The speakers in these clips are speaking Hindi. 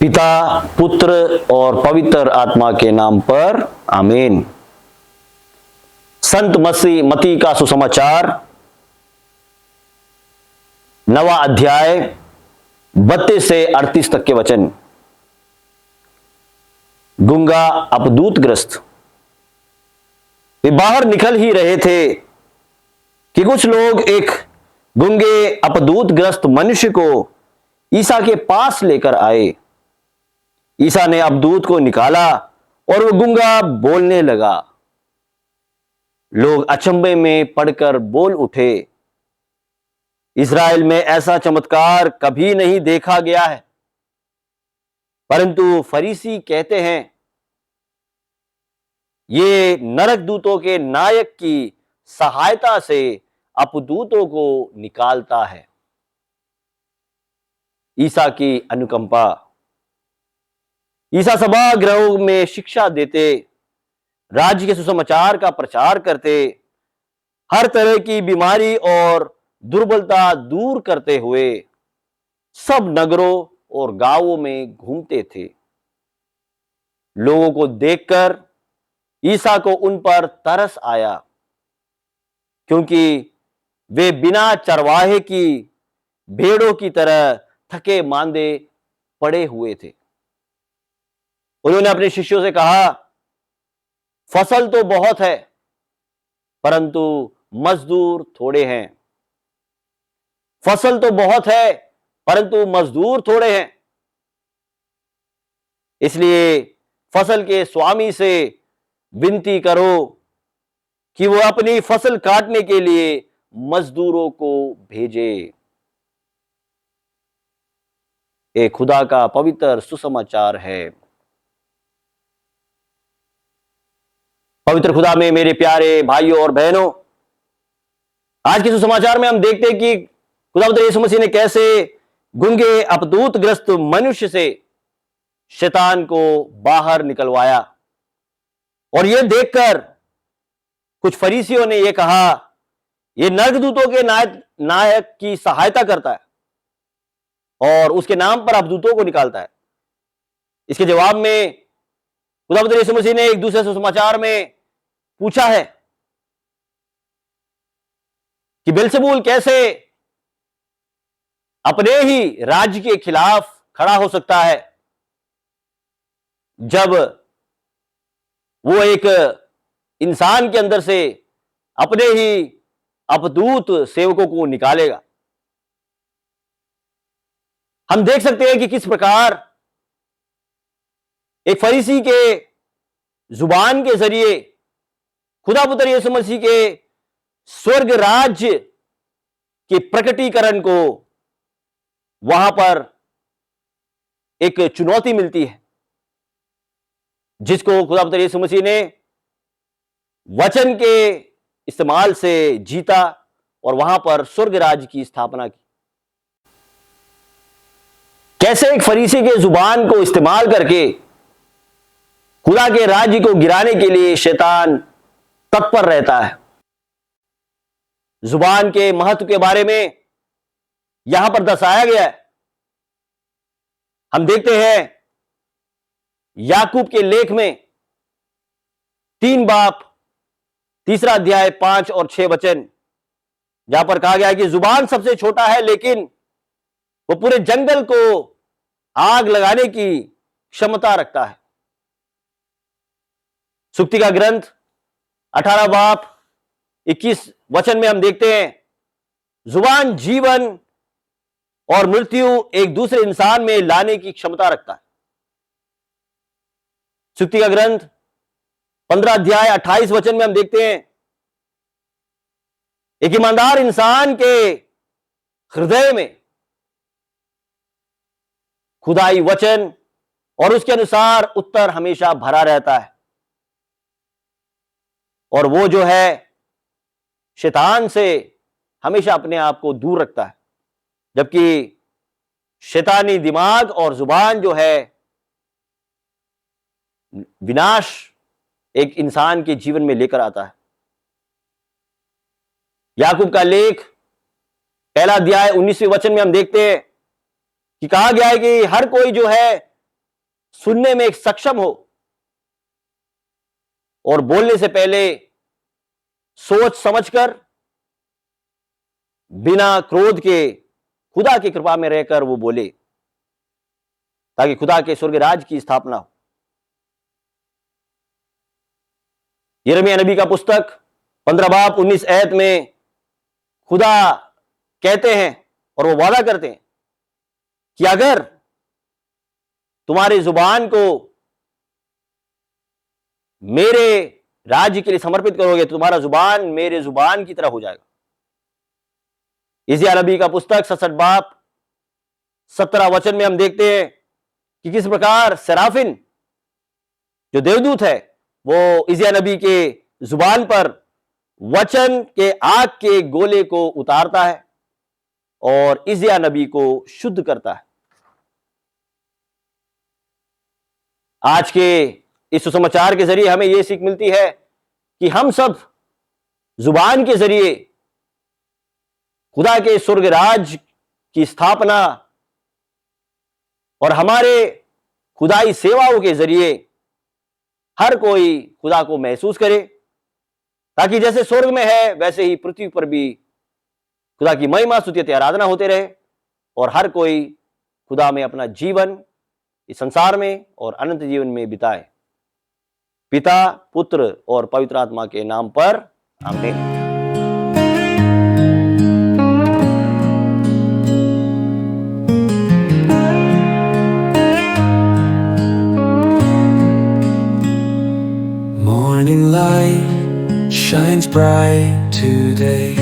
पिता, पुत्र और पवित्र आत्मा के नाम पर आमीन। संत मती का सुसमाचार 9वां अध्याय 32 से 38 तक के वचन। गूंगा अपदूतग्रस्त। वे बाहर निकल ही रहे थे कि कुछ लोग एक गूंगे अपदूतग्रस्त मनुष्य को ईसा के पास लेकर आए। ईसा ने अपदूत को निकाला और वह गूंगा बोलने लगा। लोग अचंभे में पड़कर बोल उठे, इस्राएल में ऐसा चमत्कार कभी नहीं देखा गया है। परंतु फरीसी कहते हैं, ये नरक दूतों के नायक की सहायता से अपदूतों को निकालता है। ईसा की अनुकंपा। ईसा सभागृहों में शिक्षा देते, राज्य के सुसमाचार का प्रचार करते, हर तरह की बीमारी और दुर्बलता दूर करते हुए सब नगरों और गांवों में घूमते थे। लोगों को देखकर ईसा को उन पर तरस आया, क्योंकि वे बिना चरवाहे की भेड़ों की तरह थके मांदे पड़े हुए थे। उन्होंने अपने शिष्यों से कहा, फसल तो बहुत है, परंतु मजदूर थोड़े हैं। फसल तो बहुत है, परंतु मजदूर थोड़े हैं। इसलिए फसल के स्वामी से विनती करो कि वो अपनी फसल काटने के लिए मजदूरों को भेजे। ये खुदा का पवित्र सुसमाचार है। पवित्र खुदा में मेरे प्यारे भाइयों और बहनों, आज के सुसमाचार में हम देखते हैं कि खुदावंद यीशु मसीह ने कैसे गूंगे अपदूतग्रस्त मनुष्य से शैतान को बाहर निकलवाया। और यह देखकर कुछ फरीसियों ने यह कहा, यह नरकदूतों के नायक की सहायता करता है और उसके नाम पर अपदूतों को निकालता है। इसके जवाब में खुदावंद यीशु मसीह ने एक दूसरे सुसमाचार में पूछा है कि बेलजेबूल कैसे अपने ही राज्य के खिलाफ खड़ा हो सकता है, जब वो एक इंसान के अंदर से अपने ही अपदूत सेवकों को निकालेगा। हम देख सकते हैं कि किस प्रकार एक फरीसी के जुबान के जरिए खुदा पुत्र यीशु मसीह के स्वर्ग राज्य के प्रकटीकरण को वहां पर एक चुनौती मिलती है, जिसको खुदा पुत्र यीशु मसीह ने वचन के इस्तेमाल से जीता और वहां पर स्वर्ग राज्य की स्थापना की। कैसे एक फरीसी के जुबान को इस्तेमाल करके खुदा के राज्य को गिराने के लिए शैतान तत्पर रहता है। जुबान के महत्व के बारे में यहां पर दर्शाया गया है। हम देखते हैं याकूब के लेख में 3 बाब 3 अध्याय 5 और 6 वचन, जहां पर कहा गया है कि जुबान सबसे छोटा है, लेकिन वो पूरे जंगल को आग लगाने की क्षमता रखता है। सुक्ति का ग्रंथ 18 बाब 21 वचन में हम देखते हैं, जुबान जीवन और मृत्यु एक दूसरे इंसान में लाने की क्षमता रखता है। सुक्ति का ग्रंथ 15 अध्याय 28 वचन में हम देखते हैं, एक ईमानदार इंसान के हृदय में खुदाई वचन और उसके अनुसार उत्तर हमेशा भरा रहता है, और वो जो है शैतान से हमेशा अपने आप को दूर रखता है। जबकि शैतानी दिमाग और जुबान जो है विनाश एक इंसान के जीवन में लेकर आता है। याकूब का लेख 1 अध्याय 19वें वचन में हम देखते हैं कि कहा गया है कि हर कोई जो है सुनने में एक सक्षम हो और बोलने से पहले सोच समझकर, बिना क्रोध के खुदा की कृपा में रहकर वो बोले, ताकि खुदा के स्वर्ग राज की स्थापना हो। यिर्मयाह नबी का पुस्तक 15 बाब 19 आयत में खुदा कहते हैं और वो वादा करते हैं कि अगर तुम्हारी जुबान को मेरे राज्य के लिए समर्पित करोगे तो तुम्हारा जुबान मेरे जुबान की तरह हो जाएगा। यिर्मयाह नबी का पुस्तक 67 बाब 17 वचन में हम देखते हैं कि किस प्रकार सराफिन जो देवदूत है वो यिर्मयाह नबी के जुबान पर वचन के आग के गोले को उतारता है और यिर्मयाह नबी को शुद्ध करता है। आज के इस सुसमाचार के जरिए हमें यह सीख मिलती है कि हम सब जुबान के जरिए खुदा के स्वर्ग राज की स्थापना और हमारे खुदाई सेवाओं के जरिए हर कोई खुदा को महसूस करे, ताकि जैसे स्वर्ग में है वैसे ही पृथ्वी पर भी खुदा की महिमा स्तुति आराधना होते रहे और हर कोई खुदा में अपना जीवन इस संसार में और अनंत जीवन में बिताए। पिता, पुत्र और पवित्र आत्मा के नाम पर आमीन। Morning light shines bright today.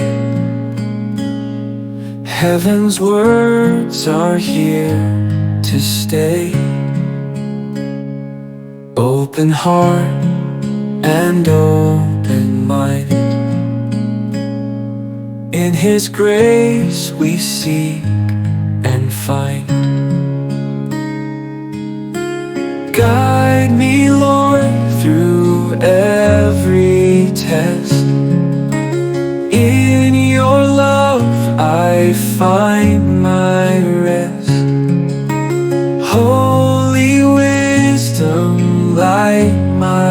Heaven's words are here to stay. Open heart and open mind. In His grace we seek and find. Guide me, Lord, through every test. In your love I find my rest. Holy wisdom, light my